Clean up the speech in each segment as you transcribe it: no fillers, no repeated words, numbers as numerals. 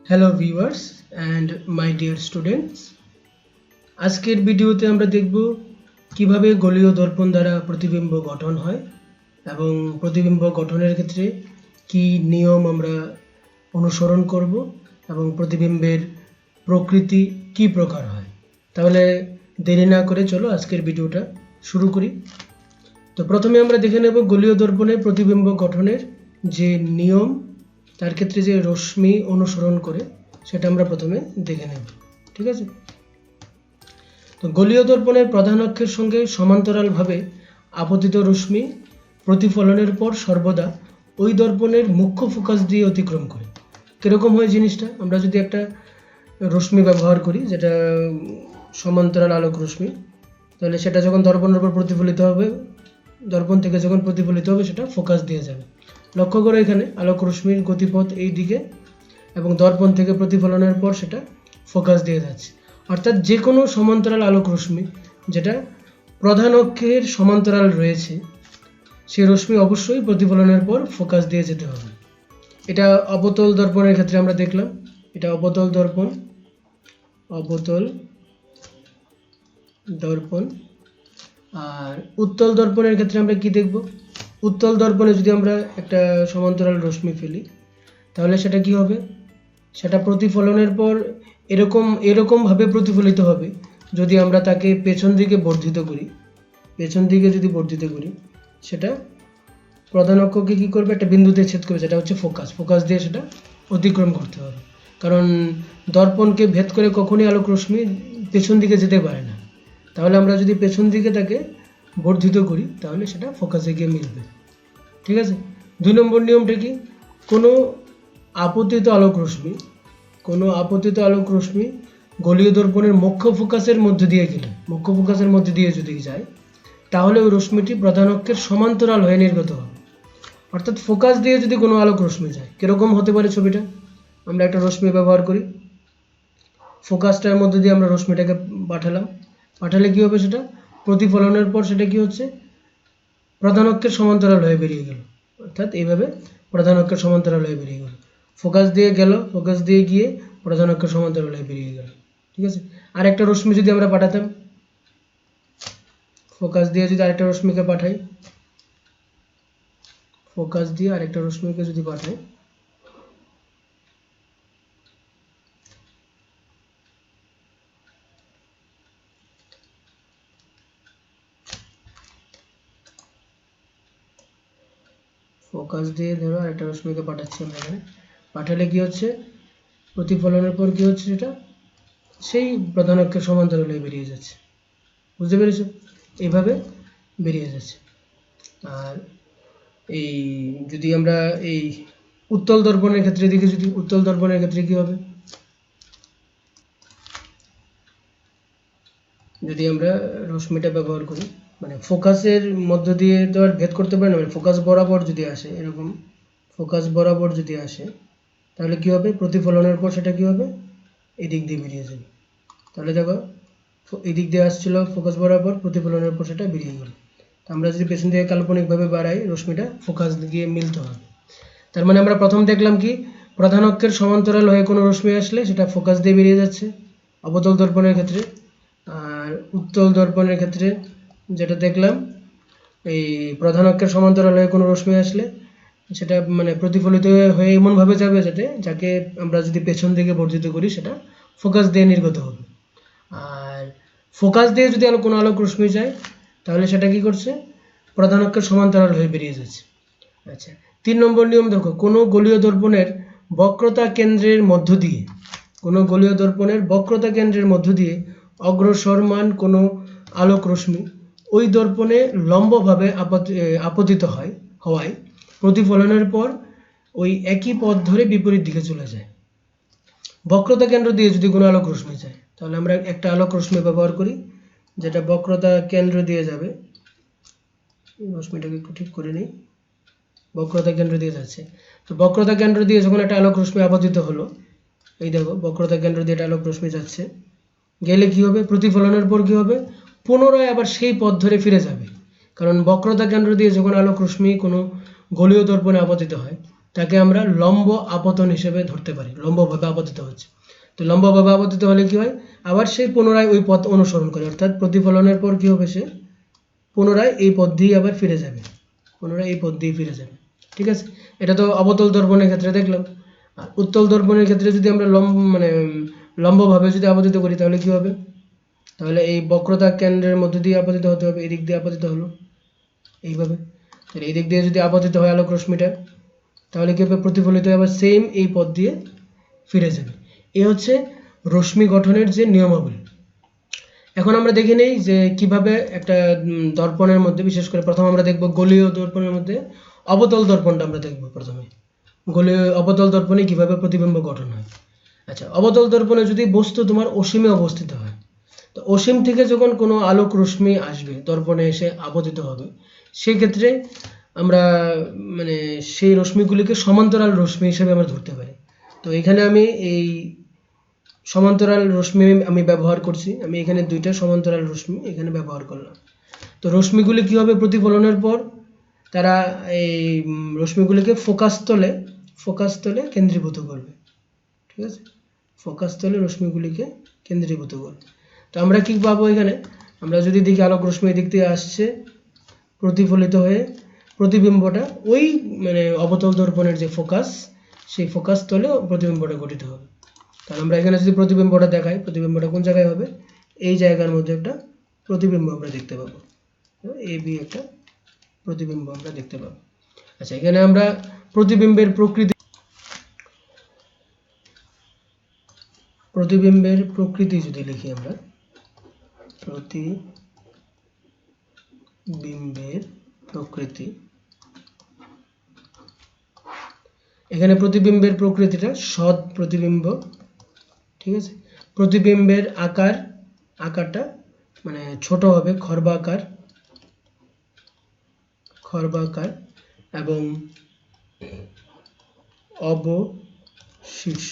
Hello viewers and my dear students, আজকের ভিডিওতে আমরা দেখব কিভাবে গোলীয় দর্পণ দ্বারা প্রতিবিম্ব গঠন হয় এবং প্রতিবিম্ব গঠনের ক্ষেত্রে কি নিয়ম আমরা অনুসরণ করব এবং প্রতিবিম্বের প্রকৃতি কি প্রকার হয়। তাহলে দেরি না করে চলো আজকের ভিডিওটা শুরু করি। তো প্রথমে আমরা দেখে নেব গোলীয় দর্পণে প্রতিবিম্ব গঠনের যে নিয়ম, তার ক্ষেত্রে যে রশ্মি অনুসরণ করে সেটা আমরা প্রথমে দেখে নেব। ঠিক আছে, তো গোলীয় দর্পণের প্রধান অক্ষের সঙ্গে সমান্তরালভাবে আপতিত রশ্মি প্রতিফলনের পর সর্বদা ওই দর্পণের মুখ্য ফোকাস দিয়ে অতিক্রম করে। কীরকম হয় জিনিসটা, আমরা যদি একটা রশ্মি ব্যবহার করি যেটা সমান্তরাল আলোক রশ্মি, তাহলে সেটা যখন দর্পণের উপর প্রতিফলিত হবে, দর্পণ থেকে যখন প্রতিফলিত হবে সেটা ফোকাস দিয়ে যাবে। লক্ষ্য করে এখানে আলোক রশ্মির গতিপথ এই দিকে এবং দর্পণ থেকে প্রতিফলনের পর সেটা ফোকাস দিয়ে যাচ্ছে। অর্থাৎ যে কোনো সমান্তরাল আলোক রশ্মি যেটা প্রধান অক্ষের সমান্তরাল রয়েছে সেই রশ্মি অবশ্যই প্রতিফলনের পর ফোকাস দিয়ে যেতে হবে। এটা অবতল দর্পণের ক্ষেত্রে আমরা দেখলাম, এটা অবতল দর্পণ, অবতল দর্পণ। আর উত্তল দর্পণের ক্ষেত্রে আমরা কি দেখব, উত্তল দর্পণে যদি আমরা একটা সমান্তরাল রশ্মি ফেলি তাহলে সেটা কি হবে, সেটা প্রতিফলনের পর এরকমভাবে প্রতিফলিত হবে। যদি আমরা তাকে পেছন দিকে বর্ধিত করি, পেছন দিকে যদি বর্ধিত করি, সেটা প্রধান অক্ষকে কী করবে, একটা বিন্দুতে ছেদ করবে, সেটা হচ্ছে ফোকাস। ফোকাস দিয়ে সেটা অতিক্রম করতে হবে, কারণ দর্পণকে ভেদ করে কখনই আলোক রশ্মি পেছন দিকে যেতে পারে না। তাহলে আমরা যদি পেছন দিকে তাকে বর্ধিত করি তাহলে সেটা ফোকাসে গিয়ে মিলবে। ঠিক আছে, 2 নম্বর নিয়মটা কি, কোনো আপতিত আলোক রশ্মি গোলীয় দর্পণের মুখ্য ফোকাসের মধ্যে দিয়ে গেলে, মুখ্য ফোকাসের মধ্যে দিয়ে যদি যায় তাহলে ওই রশ্মিটি প্রধান অক্ষের সমান্তরাল হয়ে নির্গত হবে। অর্থাৎ ফোকাস দিয়ে যদি কোনো আলোক রশ্মি যায়, কীরকম হতে পারে ছবিটা, আমরা একটা রশ্মি ব্যবহার করি, ফোকাসটার মধ্যে দিয়ে আমরা রশ্মিটাকে পাঠালে কী হবে, সেটা প্রতিফলনের পর সেটা কি হচ্ছে, প্রধান অক্ষের সমান্তরাল হয়ে বেরিয়ে গেল। অর্থাৎ এইভাবে প্রধান অক্ষের সমান্তরাল হয়ে বেরিয়ে গেল, ফোকাস দিয়ে গেল, ফোকাস দিয়ে গিয়ে প্রধান অক্ষের সমান্তরাল হয়ে বেরিয়ে গেল। ঠিক আছে, আরেকটা রশ্মি যদি আমরা পাঠাতাম, ফোকাস দিয়ে যদি আরেকটা রশ্মিকে পাঠাই, ফোকাস দিয়ে আরেকটা রশ্মিকে যদি পাঠাই, ফোকাস দিয়ে ধরো আরেকটা রশ্মিকে পাঠাচ্ছি আমরা এখানে, পাঠালে কি হচ্ছে, প্রতিফলনের পর কি হচ্ছে, সেটা সেই প্রধান অক্ষের সমান্তরাল হয়ে বেরিয়ে যাচ্ছে। বুঝতে পেরেছো, এইভাবে বেরিয়ে যাচ্ছে। আর এই যদি আমরা এই উত্তল দর্পণের ক্ষেত্রে দেখি, যদি উত্তল দর্পণের ক্ষেত্রে কি হবে, যদি আমরা রশ্মিটা ব্যবহার করি, মানে ফোকাসের মধ্য দিয়ে তো আর ভেদ করতে পারে না, মানে ফোকাস বরাবর যদি আসে, এরকম ফোকাস বরাবর যদি আসে তাহলে কি হবে, প্রতিফলনের পর সেটা কি হবে, এদিক দিয়ে বেরিয়ে যাবে। তাহলে দেখো এদিক দিয়ে আসছিল ফোকাস বরাবর, প্রতিফলনের পর সেটা বেরিয়ে গেল। তো আমরা যদি পেছন থেকে কাল্পনিকভাবে বাড়াই, রশ্মিটা ফোকাস গিয়ে মিলতে হবে। তার মানে আমরা প্রথম দেখলাম কি, প্রধান অক্ষের সমান্তরাল হয়ে কোনো রশ্মি আসলে সেটা ফোকাস দিয়ে বেরিয়ে যাচ্ছে অবতল দর্পণের ক্ষেত্রে। আর উত্তল দর্পণের ক্ষেত্রে যেটা দেখলাম, এই প্রধান অক্ষের সমান্তরাল হয়ে কোনো রশ্মি আসলে সেটা মানে প্রতিফলিত হয়ে এমনভাবে যাবে যাকে আমরা যদি পেছন দিকে বর্ধিত করি সেটা ফোকাস দিয়ে নির্গত হবে। আর ফোকাস দিয়ে যদি কোনো আলোক রশ্মি যায় তাহলে সেটা কি করছে, প্রধান অক্ষের সমান্তরাল হয়ে বেরিয়ে যাচ্ছে। আচ্ছা, 3 নম্বর নিয়ম দেখো, কোনো গোলীয় দর্পণের বক্রতা কেন্দ্রের মধ্য দিয়ে, কোনো গোলীয় দর্পণের বক্রতা কেন্দ্রের মধ্য দিয়ে অগ্রসরমান কোনো আলোক রশ্মি ওই দর্পণে লম্বভাবে আপতিত হওয়ায় প্রতিফলনের পর ওই একই পথ ধরে বিপরীত দিকে চলে যায়। বক্রতা কেন্দ্র দিয়ে যদি কোনো আলোক রশ্মি যায় তাহলে আমরা একটা আলোক রশ্মি ব্যবহার করি যেটা বক্রতা কেন্দ্র দিয়ে যাবে, রশ্মিটাকে একটু ঠিক করে নিই, বক্রতা কেন্দ্র দিয়ে যাচ্ছে। তো বক্রতা কেন্দ্র দিয়ে যখন একটা আলোক রশ্মি আপতিত হলো, এই দেখো বক্রতা কেন্দ্র দিয়ে একটা আলোক রশ্মি যাচ্ছে, গেলে কি হবে, প্রতিফলনের পর কি হবে, পুনরায় আবার সেই পথ ধরে ফিরে যাবে। কারণ বক্রতা কেন্দ্র দিয়ে যখন আলোক রশ্মি কোনো গোলীয় দর্পণে আপতিত হয় তাকে আমরা লম্ব আপতন হিসেবে ধরতে পারি, লম্বভাবে আপতিত হচ্ছে। তো লম্বভাবে আপতিত হলে কি হয়, আবার সেই পুনরায় ওই পথ অনুসরণ করে, অর্থাৎ প্রতিফলনের পর কি হবে, সে পুনরায় এই পথ দিয়ে আবার ফিরে যাবে, পুনরায় এই পথ দিয়ে ফিরে যাবে। ঠিক আছে, এটা তো অবতল দর্পণের ক্ষেত্রে দেখলাম। আর উত্তল দর্পণের ক্ষেত্রে যদি আমরা লম্বভাবে যদি আপতিত করি তাহলে কি হবে, তাহলে এই বক্রতা কেন্দ্রের মধ্যে দিয়ে আপতিত হতে হবে, এই দিক দিয়ে আপতিত হলো এইভাবে। তাহলে এই দিক দিয়ে যদি আপতিত হয় আলোক রশ্মিটা, তাহলে কি হবে, প্রতিফলিত আবার সেম এই পথ দিয়ে ফিরে যাবে। এ হচ্ছে রশ্মি গঠনের যে নিয়মাবলী। এখন আমরা দেখে নেই যে কিভাবে একটা দর্পণের মধ্যে, বিশেষ করে প্রথম আমরা দেখব গোলীয় দর্পণের মধ্যে অবতল দর্পণটা আমরা দেখব প্রথমে। গোলীয় অবতল দর্পণে কিভাবে প্রতিবিম্ব গঠন হয়। আচ্ছা, অবতল দর্পণে যদি বস্তু তোমার অসীমে অবস্থিত হয়, তো অসীম থেকে যখন কোনো আলোক রশ্মি আসবে দর্পণে এসে আপতিত হবে, সেই ক্ষেত্রে আমরা সেই রশ্মিগুলিকে সমান্তরাল রশ্মি হিসেবে আমরা ধরতে পারি। তো এখানে আমি এই সমান্তরাল রশ্মি আমি ব্যবহার করছি, আমি এখানে দুইটা সমান্তরাল রশ্মি এখানে ব্যবহার করলাম। তো রশ্মিগুলি কি হবে, প্রতিফলনের পর তারা এই রশ্মিগুলিকে ফোকাস তলে কেন্দ্রীভূত করবে। ঠিক আছে, ফোকাস তলে রশ্মিগুলিকে কেন্দ্রীভূত করবে। তো আমরা কি পাবো এখানে, আমরা যদি দেখি আলোক রশ্মি দিক থেকে আসছে, প্রতিফলিত হয়ে প্রতিবিম্বটা ওই অবতল দর্পণের যে ফোকাস, সেই ফোকাস তলে প্রতিবিম্বটা গঠিত হবে। তাহলে আমরা এখানে যদি প্রতিবিম্বটা দেখাই, প্রতিবিম্বটা কোন জায়গায় হবে, এই জায়গার মধ্যে একটা প্রতিবিম্ব আমরা দেখতে পাবো, এ বি একটা প্রতিবিম্ব আমরা দেখতে পাবো। আচ্ছা, এখানে আমরা প্রতিবিম্বের প্রকৃতি যদি লিখি, আমরা প্রতিবিম্বের প্রকৃতি, এখানে প্রতিবিম্বের প্রকৃতিটা সৎ প্রতিবিম্ব। ঠিক আছে, প্রতিবিম্বের আকারটা ছোট হবে, খর্বাকার এবং অবশীর্ষ।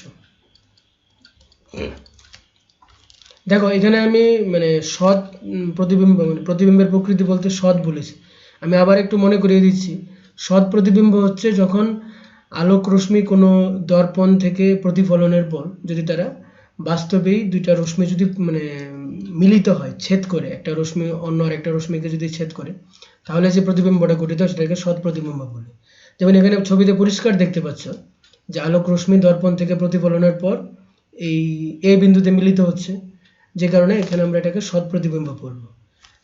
দেখো এখানে আমি সৎ প্রতিবিম্ব প্রতিবিম্বের প্রকৃতি বলতে সৎ বলেছি। আমি আবার একটু মনে করিয়ে দিচ্ছি, সৎ প্রতিবিম্ব হচ্ছে যখন আলোক রশ্মি কোনো দর্পণ থেকে প্রতিফলনের পর যদি তারা বাস্তবেই দুইটা রশ্মি যদি মিলিত হয়, ছেদ করে, একটা রশ্মি অন্য আরেকটা রশ্মিকে যদি ছেদ করে, তাহলে যে প্রতিবিম্বটা গঠিত হয় সেটাকে সৎ প্রতিবিম্ব বলে। যেমন এখানে ছবিতে পরিষ্কার দেখতে পাচ্ছ যে আলোক রশ্মি দর্পণ থেকে প্রতিফলনের পর এই এ বিন্দুতে মিলিত হচ্ছে, যে কারণে এখানে আমরা এটাকে সৎ প্রতিবিম্ব বলবো।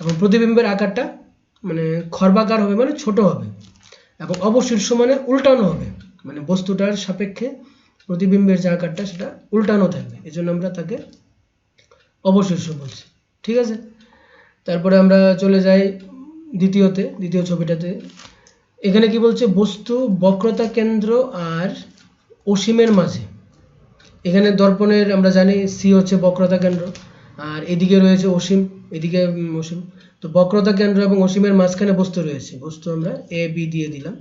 এবং প্রতিবিম্বের আকারটা খর্বাকার হবে, ছোট হবে, এবং অবশীর্ষ উল্টানো হবে, বস্তুটার সাপেক্ষে প্রতিবিম্বের যে আকারটা সেটা উল্টানো থাকবে, এজন্য আমরা তাকে অবশীর্ষ বলছি। ঠিক আছে, তারপরে আমরা চলে যাই দ্বিতীয় ছবিটাতে। এখানে কি বলছে, বস্তু বক্রতা কেন্দ্র আর অসীমের মাঝে, এখানে দর্পণের আমরা জানি সি হচ্ছে বক্রতা কেন্দ্র, আর এদিকে রয়েছে অসীম, এদিকে অসীম। তো বক্রতা কেন্দ্র এবং অসীমের মাঝখানে বস্তু রয়েছে, বস্তু আমরা এ বি দিয়ে দিলাম।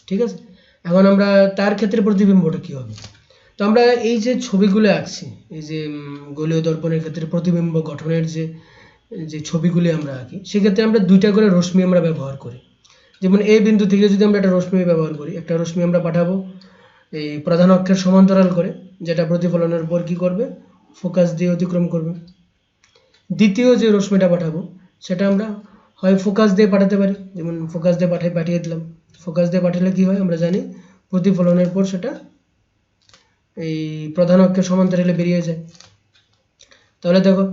ঠিক আছে, এখন আমরা তার ক্ষেত্রে প্রতিবিম্বটা কি হবে। তো আমরা এই যে ছবিগুলো আঁকছি, এই যে গোলীয় দর্পণের ক্ষেত্রে প্রতিবিম্ব গঠনের যে ছবিগুলি আমরা আঁকি, সেক্ষেত্রে আমরা দুইটা করে রশ্মি আমরা ব্যবহার করি। যেমন এই বিন্দু থেকে যদি আমরা একটা রশ্মি ব্যবহার করি, একটা রশ্মি আমরা পাঠাবো এই প্রধান অক্ষের সমান্তরাল করে, যেটা প্রতিফলনের পর কি করবে, ফোকাস দিয়ে অতিক্রম করবে। দ্বিতীয় যে রশ্মিটা পাঠাবো সেটা আমরা হয় ফোকাস দিয়ে পাঠাতে পারি, যেমন ফোকাস দিয়ে পাঠিয়ে দিলাম। ফোকাস দিয়ে পাঠালে কি হয় আমরা জানি, প্রতিফলনের পর সেটা এই প্রধান অক্ষের সমান্তরালে বেরিয়ে যায়। তাহলে দেখো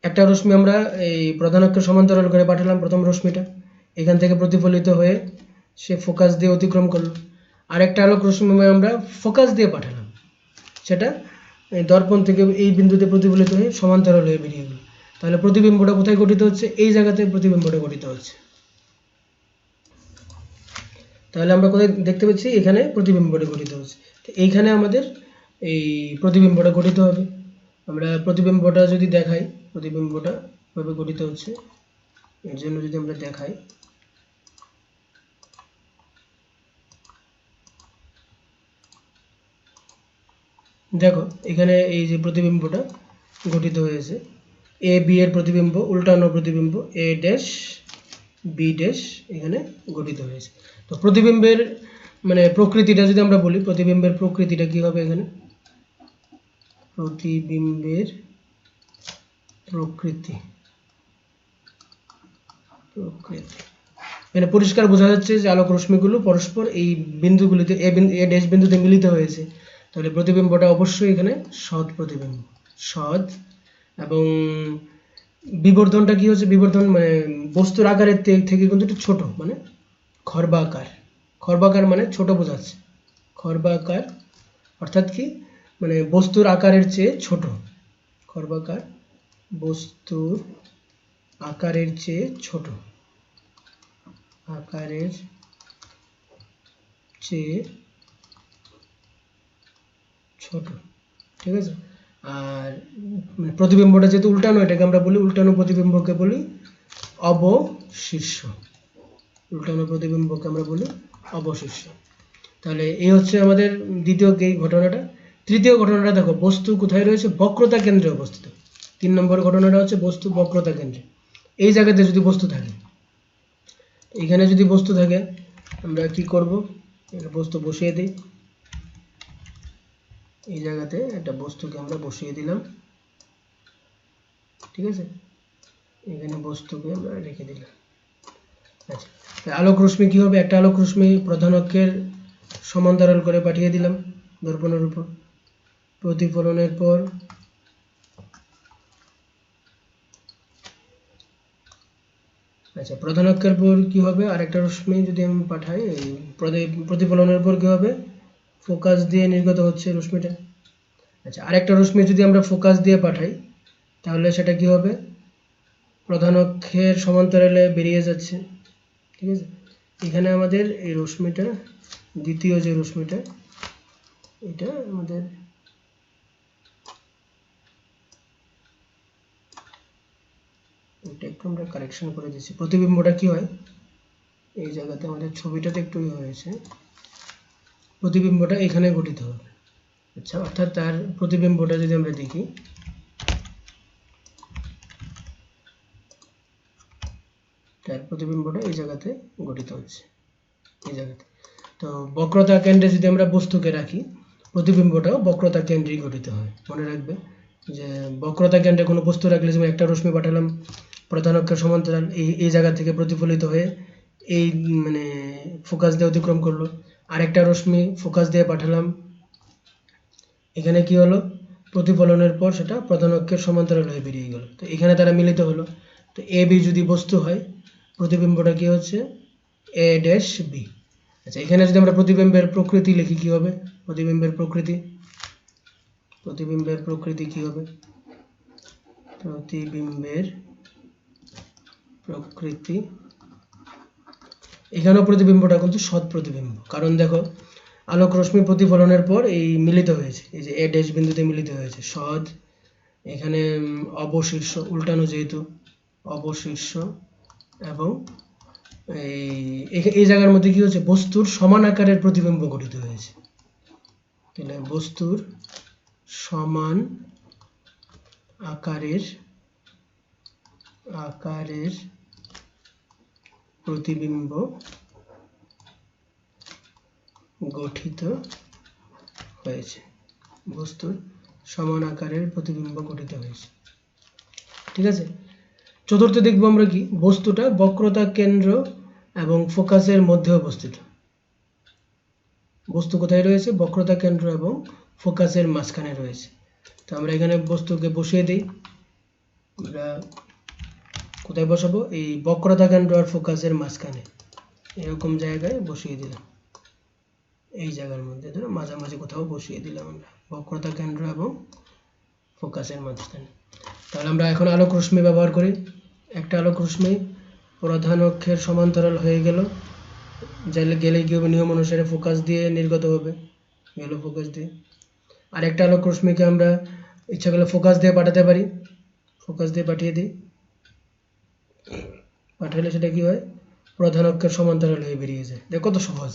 একটা রশ্মি আমরা এই প্রধান অক্ষের সমান্তরাল করে পাঠালাম, প্রথম রশ্মিটা এখান থেকে প্রতিফলিত হয়ে সে ফোকাস দিয়ে অতিক্রম করলো। আরেকটা আলোক রশ্মি আমরা ফোকাস দিয়ে পাঠালাম, সেটা দর্পণ থেকে এই বিন্দুতে প্রতিফলিত হয়ে সমান্তরাল হয়ে বেরিয়ে গেল। তাহলে প্রতিবিম্বটা কোথায় গঠিত হচ্ছে, এই জায়গাতে প্রতিবিম্বটা গঠিত হচ্ছে। তাহলে আমরা কোথায় দেখতে পাচ্ছি, এখানে প্রতিবিম্বটা গঠিত হচ্ছে। তো এইখানে আমাদের এই প্রতিবিম্বটা গঠিত হবে। আমরা প্রতিবিম্বটা যদি দেখাই, প্রতিবিম্বটা ভাবে গঠিত হচ্ছে, এর জন্য যদি আমরা দেখাই, দেখো এখানে এই যে প্রতিবিম্বটা গঠিত হয়েছে, এ বি এর প্রতিবিম্ব, উল্টানো প্রতিবিম্ব এ ড্যাশ বি ড্যাশ এখানে গঠিত হয়েছে। তো প্রতিবিম্বের মানে প্রকৃতিটা যদি আমরা বলি, প্রতিবিম্বের প্রকৃতিটা কি হবে এখানে, প্রতিবিম্বের প্রকৃতি মানে পরিষ্কার বোঝা যাচ্ছে যে আলোক রশ্মিগুলো পরস্পর এই বিন্দুগুলিতে এ ড্যাশ বিন্দুতে মিলিত হয়েছে, তাহলে প্রতিবিম্বটা অবশ্যই এখানে সৎ প্রতিবিম্ব, সৎ। এবং বিবর্ধনটা কি হচ্ছে, বিবর্ধন মানে বস্তুর আকারের থেকে কিন্তু একটু ছোট, মানে খর্বাকার, খর্বাকার মানে ছোট বোঝাচ্ছে, খর্বাকার অর্থাৎ কি মানে বস্তুর আকারের চেয়ে ছোট, খর্বাকার বস্তুর আকারের চেয়ে ছোট, আকারের চেয়ে ছোট, ঠিক আছে। আর প্রতিবিম্বটা যেহেতু উল্টানো, এটাকে আমরা বলি উল্টানো প্রতিবিম্বকে বলি অবশিষ্য, উল্টানো প্রতিবিম্বকে আমরা বলি অবশিষ্য। তাহলে এই হচ্ছে আমাদের দ্বিতীয় এই ঘটনাটা। তৃতীয় ঘটনাটা দেখো, বস্তু কোথায় রয়েছে, বক্রতা কেন্দ্রে অবস্থিত। 3 নম্বর ঘটনাটা হচ্ছে বস্তু বক্রতা কেন্দ্রে। এই জায়গাতে যদি বস্তু থাকে, এখানে যদি বস্তু থাকে আমরা কি করব, একটা বস্তু বসিয়ে দিই, এই জায়গাতে একটা বস্তুকে আমরা বসিয়ে দিলাম, ঠিক আছে, এখানে বস্তুকে আমরা রেখে দিলাম। আচ্ছা, আলোক রশ্মি কি হবে, একটা আলোক রশ্মি প্রধান অক্ষের সমান্তরাল করে পাঠিয়ে দিলাম দর্পণের উপর, প্রতিফলনের পর আচ্ছা প্রধান অক্ষের পর কি হবে, আরেকটা রশ্মি যদি আমি পাঠাই, এই প্রতিফলনের পর কি হবে, ফোকাস দিয়ে নির্গত হচ্ছে রশ্মিটা। আচ্ছা আরেকটা রশ্মি যদি আমরা ফোকাস দিয়ে পাঠাই, তাহলে সেটা কি হবে, প্রধান অক্ষের সমান্তরালে বেরিয়ে যাচ্ছে, ঠিক আছে। এখানে আমাদের এই রশ্মিটা, দ্বিতীয় যে রশ্মিটা, এটা আমাদের এটা একটু আমরা কারেকশন করে দিচ্ছি। প্রতিবিম্বটা কি হয়, এই জায়গাতে আমাদের ছবিটাতে একটু হয়েছে, প্রতিবিম্বটা এখানে গঠিত হবে। আচ্ছা অর্থাৎ তার প্রতিবিম্বটা যদি আমরা দেখি, তার প্রতিবিম্বটা এই জায়গাতে গঠিত হচ্ছে, এই জায়গাতে। তো বক্রতা কেন্দ্রে যদি আমরা বস্তুকে রাখি, প্রতিবিম্বটাও বক্রতা কেন্দ্রেই গঠিত হয়। মনে রাখবে যে বক্রতা কেন্দ্রে কোনো বস্তু রাখলে, যেমন একটা রশ্মি পাঠালাম প্রধান অক্ষের সমান্তরাল, এই জায়গা থেকে প্রতিফলিত হয়ে এই মানে ফোকাস দিয়ে অতিক্রম করলো, আরেকটা রশ্মি ফোকাস দিয়ে পাঠালাম, এখানে কি হলো, প্রতিফলনের পর সেটা প্রধান অক্ষের সমান্তরাল হয়ে বেরিয়ে গেল, তো এখানে তারা মিলিত হলো। তো এ বি যদি বস্তু হয়, প্রতিবিম্বটা কি হচ্ছে, এ ড্যাশ বি। আচ্ছা এখানে যদি আমরা প্রতিবিম্বের প্রকৃতি লিখি, কি হবে, প্রতিবিম্বের প্রকৃতি, প্রতিবিম্বের প্রকৃতি কি হবে, প্রতিবিম্বের প্রকৃতি, এখানেও প্রতিবিম্বটা কিন্তু সৎ প্রতিবিম্ব, কারণ দেখো আলোক রশ্মি প্রতিফলনের পর এই মিলিত হয়েছে, এই যে এ ড্যাশ বিন্দুতে মিলিত হয়েছে, সৎ। এখানে অবশিষ্য, উল্টানো যেহেতু, অবশিষ্য। এবং এই জায়গার মধ্যে কি হচ্ছে, বস্তুর সমান আকারের প্রতিবিম্ব গঠিত হয়েছে, তাহলে বস্তুর সমান আকারের প্রতিবিম্ব গঠিত হয়েছে, বস্তুর সমান আকারের প্রতিবিম্ব গঠিত হয়েছে, ঠিক আছে। চতুর্থ দেখবো আমরা কি, বস্তুটা বক্রতা কেন্দ্র এবং ফোকাসের মধ্যে অবস্থিত। বস্তু কোথায় রয়েছে, বক্রতা কেন্দ্র এবং ফোকাসের মাঝখানে রয়েছে। তো আমরা এখানে বস্তুকে বসিয়ে দিই, আমরা কোথায় বসাবো, এই বক্রতা কেন্দ্র আর ফোকাসের মাঝখানে, এরকম জায়গায় বসিয়ে দিলাম, এই জায়গার মধ্যে ধরো মাঝামাঝি কোথাও বসিয়ে দিলাম আমরা, বক্রতা কেন্দ্র এবং ফোকাসের মাঝখানে। তাহলে আমরা এখন আলোক রশ্মি ব্যবহার করি। একটা আলোক রশ্মি প্রধান অক্ষের সমান্তরাল হয়ে গেল, গেলে কি হবে, নিয়ম অনুসারে ফোকাস দিয়ে নির্গত হবে, গেল ফোকাস দিয়ে। আরেকটা আলোক রশ্মিকে আমরা ইচ্ছা করলে ফোকাস দিয়ে পাঠাতে পারি, ফোকাস দিয়ে পাঠিয়ে দিই, পাঠালে সেটা কি হয়, প্রধান অক্ষের সমান্তরাল হয়ে বেরিয়ে যায়। দেখো কত সহজ,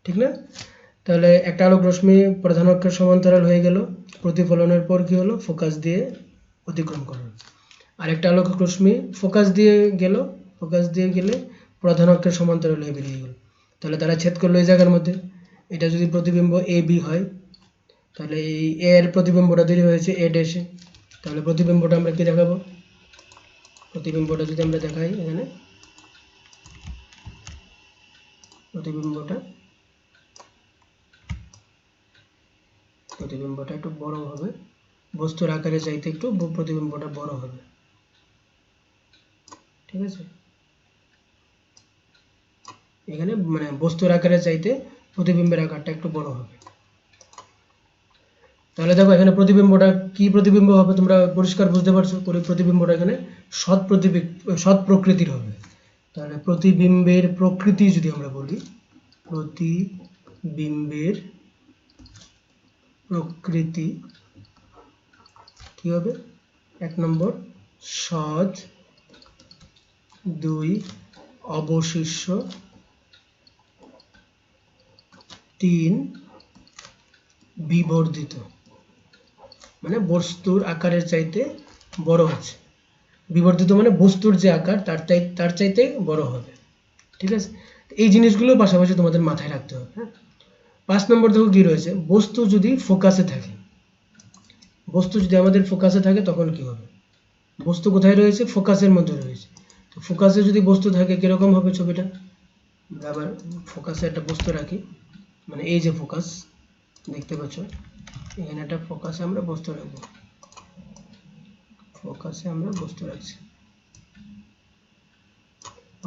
ঠিক না। তাহলে একটা আলোক রশ্মি প্রধান অক্ষের সমান্তরাল হয়ে গেল, প্রতিফলনের পর কি হলো, ফোকাস দিয়ে অতিক্রম করলো। আরেকটা আলোক রশ্মি ফোকাস দিয়ে গেল, ফোকাস দিয়ে গেলে প্রধান অক্ষের সমান্তরাল হয়ে বেরিয়ে গেল। তাহলে তারা ছেদ করলো এই জায়গার মধ্যে। এটা যদি প্রতিবিম্ব এ বি হয়, তাহলে এই এ এর প্রতিবিম্বটা তৈরি হয়েছে এ ড্যাশে। তাহলে প্রতিবিম্বটা আমরা কি দেখাবো? প্রতিবিম্বটা যদি আমরা দেখাই এখানে, প্রতিবিম্বটা একটু বড় হবে, বস্তুর আকারে চাইতে একটু প্রতিবিম্বটা বড় হবে, ঠিক আছে? এখানে মানে বস্তুর আকারে চাইতে প্রতিবিম্বের আকারটা একটু বড় হবে। তাহলে দেখো এখানে প্রতিবিম্বটা কি প্রতিবিম্ব হবে, তোমরা পরিষ্কার বুঝতে পারছো? প্রতিবিম্বটা এখানে সৎ প্রকৃতির হবে। তাহলে প্রতিবিম্বের প্রকৃতি যদি আমরা বলি, প্রতিবিম্বের প্রকৃতি কি হবে? 1 নম্বর সৎ, 2 অবশিষ্য, 3 বিবর্ধিত। মানে বস্তুর আকারের চাইতে বড় আছে। বিবর্ধিত মানে বস্তুর যে আকার তার চাইতে বড় হবে, ঠিক আছে? এই জিনিসগুলো পাশাপাশি তোমাদের মাথায় রাখতে হবে। হ্যাঁ, 5 নম্বর দেখো কি রয়েছে, বস্তু যদি ফোকাসে থাকে। বস্তু যদি আমাদের ফোকাসে থাকে তখন কি হবে? বস্তু কোথায় রয়েছে? ফোকাসের মধ্যে রয়েছে। তো ফোকাসে যদি বস্তু থাকে কিরকম হবে ছবিটা? আমরা আবার ফোকাসে একটা বস্তু রাখি, মানে এই যে ফোকাস দেখতে পাচ্ছ, এখানে একটা ফোকাসে আমরা বস্তু রাখবো, ফোকাসে আমরা বস্তু রাখছি।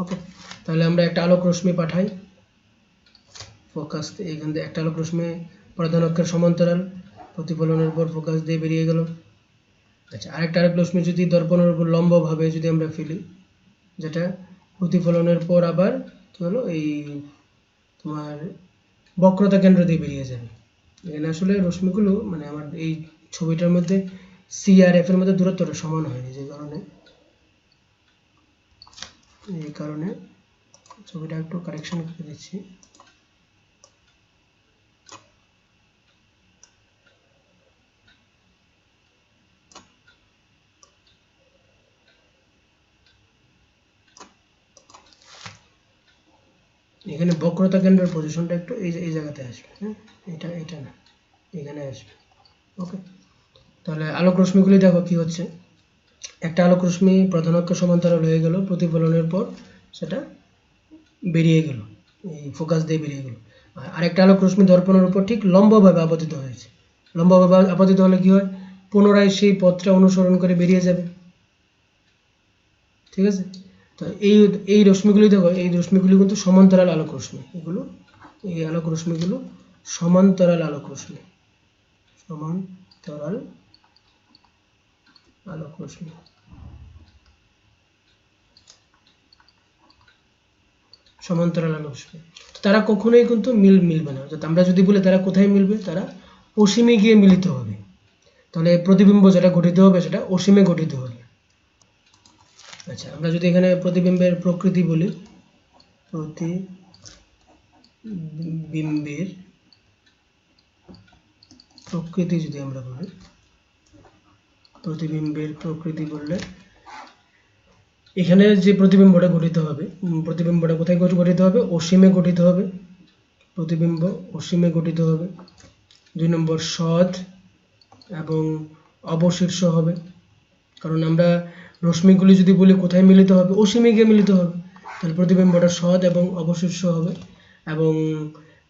ওকে, তাহলে আমরা একটা আলোক রশ্মি পাঠাই ফোকাস, এখান থেকে একটা আলোক রশ্মি প্রধান অক্ষের সমান্তরাল প্রতিফলনের উপর ফোকাস দিয়ে বেরিয়ে গেল। আচ্ছা, আরেকটা আলোক রশ্মি যদি দর্পণের উপর লম্বভাবে যদি আমরা ফেলি, যেটা প্রতিফলনের পর আবার কি হলো, এই তোমার বক্রতা কেন্দ্র দিয়ে বেরিয়ে যাবে। এখানে আসলে রশ্মিগুলো মানে আমার এই ছবিটার মধ্যে সি আর এফ এর মধ্যে দূরত্বটা সমান হয়নি, এই কারণে ছবিটা একটু কারেকশন করে দিচ্ছি। এখানে বক্রতা কেন্দ্রের পজিশনটা একটু এই জায়গাতে আসবে। হ্যাঁ, এটা না, এখানে আসবে। ওকে, তাহলে আলোক রশ্মিগুলি দেখো কি হচ্ছে, একটা আলোক রশ্মি প্রধান অক্ষ সমান্তরাল হয়ে গেল, প্রতিফলনের পর সেটা বেরিয়ে গেল, এই ফোকাস দিয়ে বেরিয়ে গেল। আর আরেকটা আলোক রশ্মি দর্পণের উপর ঠিক লম্বভাবে আপতিত হয়েছে। লম্বভাবে আপতিত হলে কি হয়? পুনরায় সেই পথটা অনুসরণ করে বেরিয়ে যাবে, ঠিক আছে? তো এই রশ্মিগুলি দেখো, এই রশ্মিগুলি কিন্তু সমান্তরাল আলোক রশ্মি, এই আলোক রশ্মিগুলো সমান্তরাল আলোক রশ্মি, সমান্তরাল আলোক রশ্মি। সমান্তরাল আলোক রশ্মি তারা কখনোই কিন্তু মিলবে না। আমরা যদি বলি তারা কোথায় মিলবে, তারা অসীমে গিয়ে মিলিত হবে। তাহলে প্রতিবিম্ব যেটা গঠিত হবে সেটা অসীমে গঠিত হবে। আচ্ছা, আমরা যদি এখানে প্রতিবিম্বের প্রকৃতি বলি, প্রতিবিম্বের প্রকৃতি যদি আমরা বলি, প্রতিবিম্বের প্রকৃতি বললে এখানে যে প্রতিবিম্বটা গঠিত হবে, প্রতিবিম্বটা কোথায় গঠিত হবে? অসীমে গঠিত হবে। প্রতিবিম্ব অসীমে গঠিত হবে। 2 নম্বর সৎ এবং অবশীর্ষ হবে, কারণ আমরা রশ্মিগুলি যদি বলি কোথায় মিলিত হবে? অসীমে গিয়ে মিলিত হবে। তাহলে প্রতিবিম্বটা সৎ এবং অবশীর্ষ হবে। এবং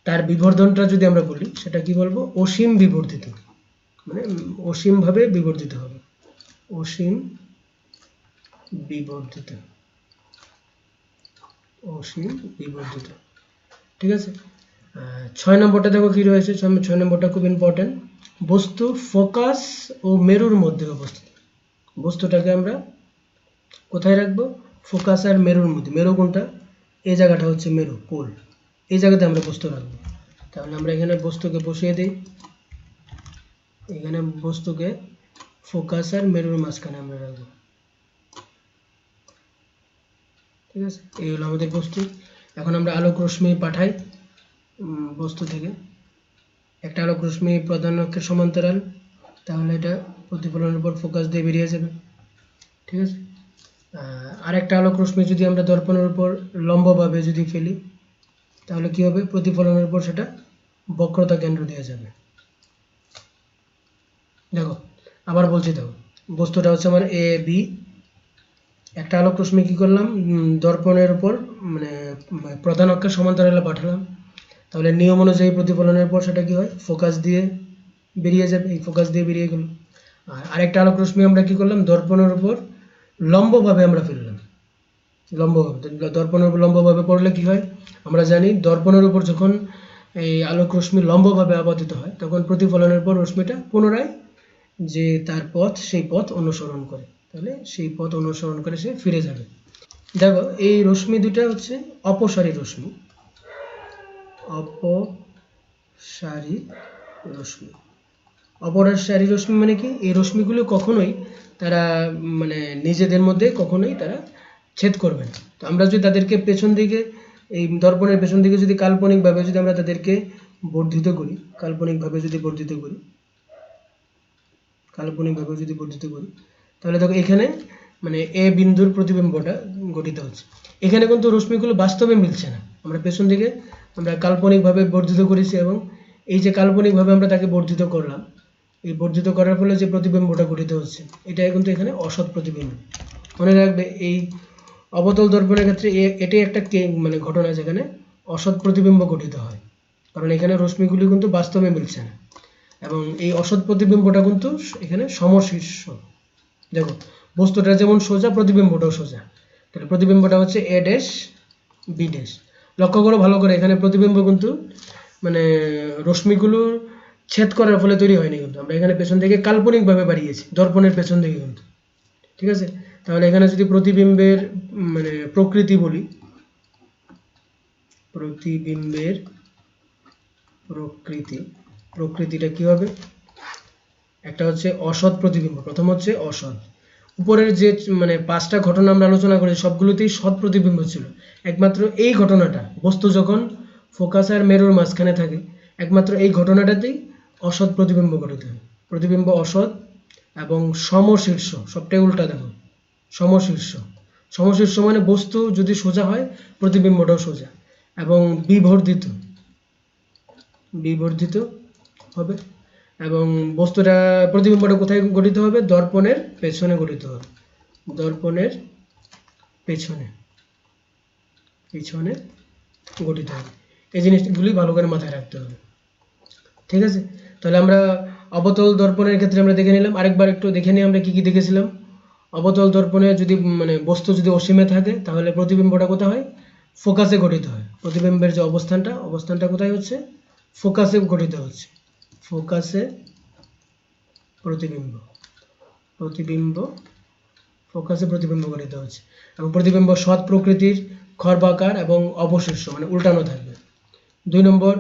তার বিবর্ধনটা যদি আমরা বলি, সেটা কি বলবো? অসীম বিবর্ধিত, মানে অসীমভাবে বিবর্ধিত হবে, অসীম বিবর্ধিত, অসীম বিবর্ধিত, ঠিক আছে? 6 নম্বরটা দেখো কি রয়েছে, 6 নম্বরটা খুব ইম্পর্টেন্ট। বস্তু ফোকাস ও মেরুর মধ্যে অবস্থিত। বস্তুটাকে আমরা কোথায় রাখবো? ফোকাস আর মেরুর মধ্যে। মেরু কোনটা? এই জায়গাটা হচ্ছে মেরু, পোল। এই জায়গাতে আমরা বস্তু রাখবো। তাহলে আমরা এখানে বস্তুকে বসিয়ে দিই, এখানে বস্তুকে ফোকাস আর মেরুর মাঝখানে আমরা রাখবো, ঠিক আছে? এই হলো আমাদের বস্তু। এখন আমরা আলোক রশ্মি পাঠাই বস্তু থেকে। একটা আলোক রশ্মি প্রধান অক্ষের সমান্তরাল, তাহলে এটা প্রতিফলনের উপর ফোকাস দিয়ে বেরিয়ে যাবে, ঠিক আছে? আরেকটা আলোক রশ্মি যদি আমরা দর্পণের উপর লম্বভাবে যদি ফেলি, তাহলে কি হবে, প্রতিফলনের পর সেটা বক্রতা কেন্দ্র দেওয়া যাবে। দেখো আবার বলছি, দেখো বস্তুটা হচ্ছে আমার এ বি, একটা আলোক রশ্মি কি করলাম, দর্পণের উপর মানে প্রধান অক্ষের সমান্তরালে পাঠালাম, তাহলে নিয়ম অনুযায়ী প্রতিফলনের পর সেটা কি হয়, ফোকাস দিয়ে বেরিয়ে যাবে, এই ফোকাস দিয়ে বেরিয়ে গেল। আর আরেকটা আলোক রশ্মি আমরা কি করলাম, দর্পণের উপর লম্বভাবে আমরা ফেললাম, লম্বভাবে। দর্পণের উপর লম্বভাবে পড়লে কি হয়, আমরা জানি দর্পণের উপর যখন এই আলোক রশ্মি লম্বভাবে আপতিত হয় তখন প্রতিফলনের পর রশ্মিটা পুনরায় যে তার পথ, সেই পথ অনুসরণ করে, তাহলে সেই পথ অনুসরণ করে সে ফিরে যাবে। দেখো এই রশ্মি দুটা হচ্ছে অপসারী রশ্মি, অপসারী রশ্মি। অপসারী রশ্মি মানে কি, এই রশ্মিগুলো কখনোই তারা মানে নিজেদের মধ্যে কখনোই তারা ছেদ করবে না। তো আমরা যদি তাদেরকে পেছন দিকে, এই দর্পণের পেছন দিকে যদি কাল্পনিকভাবে যদি আমরা তাদেরকে বর্ধিত করি, কাল্পনিকভাবে যদি বর্ধিত করি, তাহলে দেখো এখানে মানে এ বিন্দুর প্রতিবিম্বটা গঠিত হচ্ছে। এখানে কিন্তু রশ্মিগুলো বাস্তবে মিলছে না, আমরা পেছন দিকে আমরা কাল্পনিকভাবে বর্ধিত করেছি, এবং এই যে কাল্পনিকভাবে আমরা তাকে বর্ধিত করলাম, এই বর্ধিত করার ফলে যে প্রতিবিম্বটা গঠিত হচ্ছে এটাই কিন্তু এখানে অসৎ প্রতিবিম্ব। মনে রাখবে এই অবতল দর্পণের ক্ষেত্রে এটাই একটা মানে ঘটনা যেখানে অসৎ প্রতিবিম্ব গঠিত হয়, কারণ এখানে রশ্মিগুলি কিন্তু বাস্তবে মিলছে না, এবং এই অসৎ প্রতিবিম্বটা কিন্তু এখানে সমশীর্ষ। দেখো বস্তুটা যেমন সোজা, প্রতিবিম্বটাও সোজা, তাহলে প্রতিবিম্বটা হচ্ছে এ ড্যাশ বি ড্যাশ। লক্ষ্য করো ভালো করে, এখানে প্রতিবিম্ব কিন্তু মানে রশ্মিগুলোর ছেদ করার ফলে তৈরি হয়নি, কিন্তু আমরা এখানে পেছন থেকে কাল্পনিকভাবে বাড়িয়েছি, দর্পণের পেছন থেকে কিন্তু। ঠিক আছে, তাহলে এখানে যদি প্রতিবিম্বের মানে প্রকৃতি বলি, প্রতিবিম্বের প্রকৃতিটা কি হবে, একটা হচ্ছে অসৎ প্রতিবিম্ব, প্রথম হচ্ছে অসৎ। উপরের যে মানে 5টা ঘটনা আমরা আলোচনা করেছি সবগুলোতেই সৎ প্রতিবিম্ব ছিল, একমাত্র এই ঘটনাটা, বস্তু যখন ফোকাস আর মেরুর মাঝখানে থাকে একমাত্র এই ঘটনাটাতেই অসৎ প্রতিবিম্ব গঠিত হয়। প্রতিবিম্ব অসৎ এবং সমশীর্ষ, সবটাই উল্টা দেখো, সমশীর্ষ। সমশীর্ষ মানে বস্তু যদি সোজা হয় প্রতিবিম্বটাও সোজা, এবং বিবর্ধিত হবে, এবং বস্তুটা প্রতিবিম্বটা কোথায় গঠিত হবে, দর্পণের পেছনে গঠিত হবে, দর্পণের পেছনে গঠিত হবে। এই জিনিসগুলি ভালো করে মাথায় রাখতে হবে। ঠিক আছে, তাহলে আমরা অবতল দর্পণের ক্ষেত্রে আমরা দেখে নিলাম, আরেকবার একটু দেখে নিই আমরা কি কি দেখেছিলাম। অবতল দর্পণে যদি মানে বস্তু যদি অসীমে থাকে তাহলে প্রতিবিম্বটা কোথায় হয়, ফোকাসে গঠিত হয়। প্রতিবিম্বের যে অবস্থানটা কোথায় হচ্ছে, ফোকাসে গঠিত হচ্ছে, ফোকাসে প্রতিবিম্ব ফোকাসে প্রতিবিম্ব গঠিত হচ্ছে, এবং প্রতিবিম্ব সৎ প্রকৃতির, খর্বাকার এবং অবশিষ্ট মানে উল্টানো থাকবে। 2 নম্বর,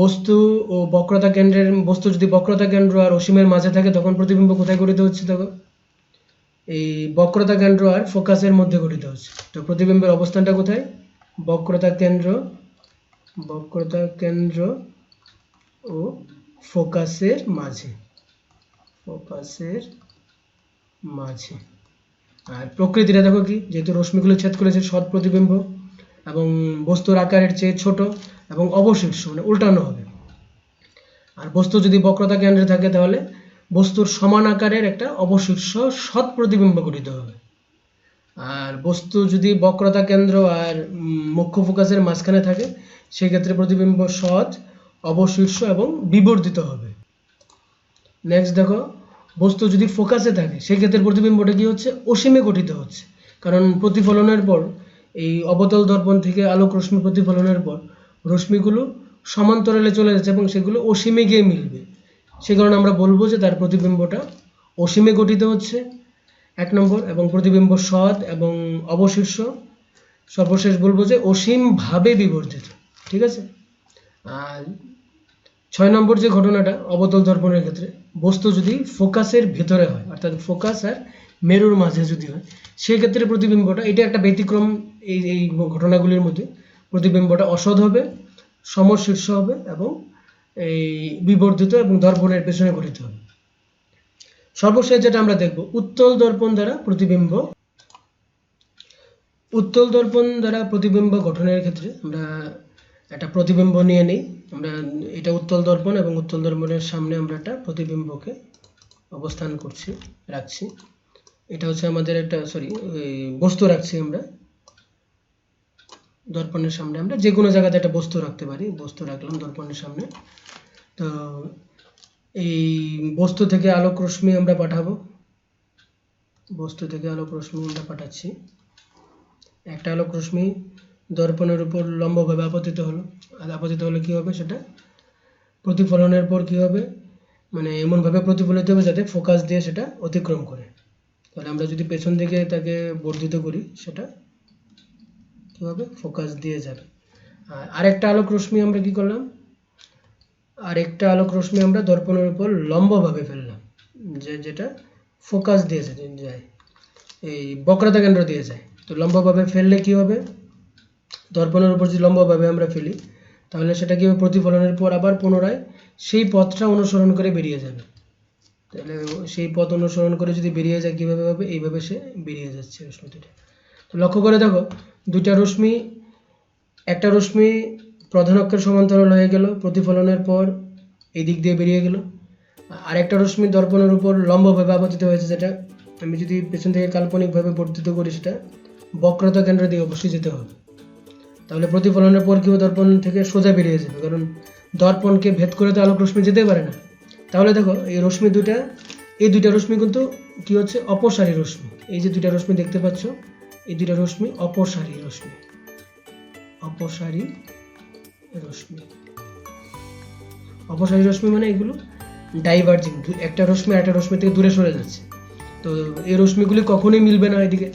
বস্তু ও বক্রতা কেন্দ্রের, বস্তু যদি বক্রতা কেন্দ্র আর অসীমের মাঝে থাকে তখন প্রতিবিম্ব কোথায় গঠিত হচ্ছে, দেখো এই বক্রতা কেন্দ্র আর ফোকাসের মধ্যে গঠিত হচ্ছে। তো প্রতিবিম্বের অবস্থানটা কোথায়, বক্রতা কেন্দ্র ও ফোকাসের মাঝে। আর প্রকৃতিটা দেখো কি, যেহেতু রশ্মিগুলো ছেদ করেছে সৎ প্রতিবিম্ব, এবং বস্তুর আকারের চেয়ে ছোট এবং অবশিষ্ট মানে উল্টানো হবে। আর বস্তু যদি বক্রতা কেন্দ্রে থাকে তাহলে বস্তুর সমান আকারের একটা অবশিষ্ট সৎ প্রতিবিম্ব গঠিত হবে। আর বস্তু যদি বক্রতা কেন্দ্র আর মুখ্য ফোকাসের মাঝখানে থাকে সেক্ষেত্রে প্রতিবিম্ব সৎ, অবশিষ্ট এবং বিবর্ধিত হবে। নেক্সট দেখো, বস্তু যদি ফোকাসে থাকে সেক্ষেত্রে প্রতিবিম্বটা কি হচ্ছে, অসীমে গঠিত হচ্ছে, কারণ প্রতিফলনের পর এই অবতল দর্পণ থেকে আলোক রশ্মি প্রতিফলনের পর রশ্মিগুলো সমান্তরালে চলে যাচ্ছে এবং সেগুলো অসীমে গিয়ে মিলবে, সে কারণে আমরা বলবো যে তার প্রতিবিম্বটা অসীমে গঠিত হচ্ছে, 1 নম্বর। এবং প্রতিবিম্ব সৎ এবং অবশিষ্ট, সর্বশেষ বলবো যে অসীমভাবে বিবর্ধিত। ঠিক আছে, আর 6 নম্বর যে ঘটনাটা অবতল দর্পণের ক্ষেত্রে, বস্তু যদি ফোকাসের ভেতরে হয় অর্থাৎ ফোকাস আর মেরুর মাঝে যদি হয় সেক্ষেত্রে প্রতিবিম্বটা, এটা একটা ব্যতিক্রম এই ঘটনাগুলির মধ্যে, প্রতিবিম্বটা অসৎ হবে, সমশীর্ষ হবে এবং এই বিবর্ধিত এবং দর্পণের পেছনে গঠিত হবে। সর্বশেষ যেটা আমরা দেখব, উত্তল দর্পণ দ্বারা উত্তল দর্পণ দ্বারা প্রতিবিম্ব গঠনের ক্ষেত্রে আমরা একটা প্রতিবিম্ব নিয়ে নিই। আমরা এটা উত্তল দর্পণ এবং উত্তল দর্পণের সামনে আমরা একটা প্রতিবিম্বকে অবস্থান রাখছি। এটা হচ্ছে আমাদের একটা বস্তু রাখছি আমরা দর্পণের সামনে। আমরা যে কোনো জায়গাতে একটা বস্তু রাখতে পারি, বস্তু রাখলাম দর্পণের সামনে। তো এই বস্তু থেকে আলোক রশ্মি আমরা পাঠাবো, বস্তু থেকে আলোক রশ্মি আমরা পাঠাচ্ছি। একটা আলোক রশ্মি দর্পণের উপর লম্বভাবে আপতিত হলো, আর আপতিত হলে কি হবে, সেটা প্রতিফলনের পর কি হবে, মানে এমনভাবে প্রতিফলিত হবে যাতে ফোকাস দিয়ে সেটা অতিক্রম করে। তাহলে আমরা যদি পেছন দিকে তাকে বর্ধিত করি, সেটা কি হবে, ফোকাস দিয়ে যাবে। আর আরেকটা আলোক রশ্মি আমরা কি করলাম, আরেকটা আলোক রশ্মি আমরা দর্পণের উপর লম্বভাবে ফেললাম, যেটা ফোকাস দিয়ে যায়, এই বক্রতা কেন্দ্র দিয়ে যায়। তো লম্বভাবে ফেললে কি হবে, দর্পণের উপর যদি লম্বভাবে আমরা ফেলি তাহলে সেটা কি হবে, প্রতিফলনের পর আবার পুনরায় সেই পথটা অনুসরণ করে বেরিয়ে যাবে। তাহলে সেই পথ অনুসরণ করে যদি বেরিয়ে যায়, কীভাবে হবে, এইভাবে সে বেরিয়ে যাচ্ছে রশ্মি দুটো। তো লক্ষ্য করে দেখো, দুইটা রশ্মি, একটা রশ্মি প্রধান অক্ষের সমান্তরাল হয়ে গেল, প্রতিফলনের পর এই দিক দিয়ে বেরিয়ে গেল। আরেকটা রশ্মি দর্পণের উপর লম্বভাবে আপতিত হয়েছে, যেটা আমি যদি পেছন থেকে কাল্পনিকভাবে বর্ধিত করি, সেটা বক্রতা কেন্দ্র দিয়ে অবশ্যই যেতে হবে। তাহলে প্রতিফলনের পর কি হবে, দর্পণ থেকে সোজা বেরিয়ে যাবে, কারণ দর্পণকে ভেদ করে তো আলোক রশ্মি যেতে পারে না। তাহলে দেখো এই রশ্মি দুটা, এই দুইটা রশ্মি কিন্তু কি হচ্ছে, অপসারী রশ্মি। এই যে দুইটা রশ্মি দেখতে পাচ্ছ, এই দুইটা রশ্মি অপসারী রশ্মি, অপসারী রশ্মি। অপসারী রশ্মি মানে এগুলো ডাইভার্জিং, একটা রশ্মি আরেকটা রশ্মি থেকে দূরে সরে যাচ্ছে। তো এই রশ্মিগুলি কখনোই মিলবে না এদিকে।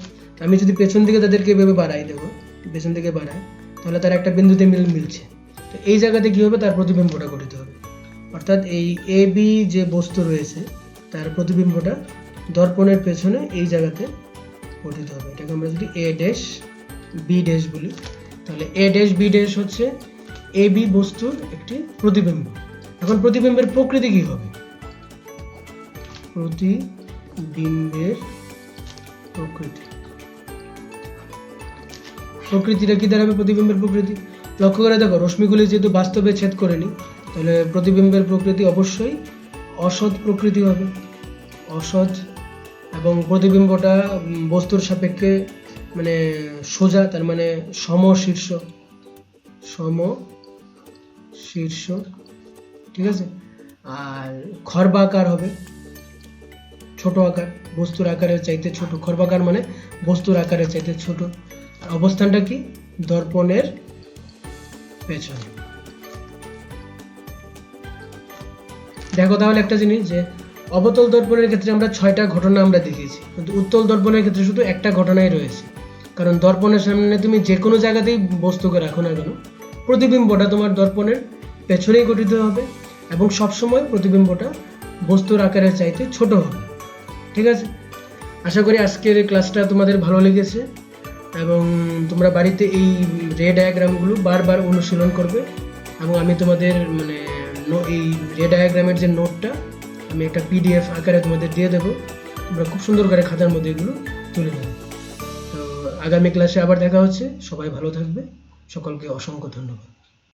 আমি যদি পেছন দিকে তাদেরকে এভাবে বাড়াই, দেখো পেছন দিকে বাড়াই, তাহলে তার একটা বিন্দুতে মিলছে। তো এই জায়গাতে কি হবে, তার প্রতিবিম্বটা গঠিত হবে। অর্থাৎ এই এ বি যে বস্তু রয়েছে, তার প্রতিবিম্বটা দর্পণের পেছনে এই জায়গাতে গঠিত হবে। এটাকে আমরা যদি এ ড্যাশ বি ড্যাশ বলি, তাহলে এ ড্যাশ বি ড্যাশ হচ্ছে এ বি বস্তুর একটি প্রতিবিম্ব। এখন প্রতিবিম্বের প্রকৃতি কি হবে, প্রতিবিম্বের প্রকৃতিটা কি দাঁড়াবে, প্রতিবিম্বের প্রকৃতি লক্ষ্য করে দেখো, রশ্মিগুলি যেহেতু বাস্তবে ছেদ করেনি, তাহলে প্রতিবিম্বের প্রকৃতি অবশ্যই অসৎ প্রকৃতি হবে, অসৎ। এবং প্রতিবিম্বটা বস্তুর সাপেক্ষে মানে সোজা, তার মানে সমশীর্ষ, ঠিক আছে। আর খর্বাকার হবে, ছোট আকার, বস্তুর আকারের চাইতে ছোট। খর্বাকার মানে বস্তুর আকারের চাইতে ছোট। আর অবস্থানটা কি, দর্পণের পেছনে। দেখো তাহলে একটা জিনিস, যে অবতল দর্পণের ক্ষেত্রে আমরা 6টা ঘটনা আমরা দেখিয়েছি, কিন্তু উত্তল দর্পণের ক্ষেত্রে শুধু একটা ঘটনাই রয়েছে। কারণ দর্পণের সামনে তুমি যে কোনো জায়গাতেই বস্তুকে রাখো না কেন, প্রতিবিম্বটা তোমার দর্পণের পেছনেই গঠিত হবে, এবং সবসময় প্রতিবিম্বটা বস্তুর আকারের চাইতে ছোট হবে। ঠিক আছে, আশা করি আজকের এই ক্লাসটা তোমাদের ভালো লেগেছে, এবং তোমরা বাড়িতে এই রে ডায়াগ্রামগুলো বারবার অনুশীলন করবে। এবং আমি তোমাদের মানে এই রে ডায়াগ্রামের যে নোটটা আমি একটা PDF আকারে তোমাদের দিয়ে দেবো, তোমরা খুব সুন্দর করে খাতার মধ্যে এগুলো তুলে নেবে। তো আগামী ক্লাসে আবার দেখা হচ্ছে, সবাই ভালো থাকবে, সকলকে অসংখ্য ধন্যবাদ।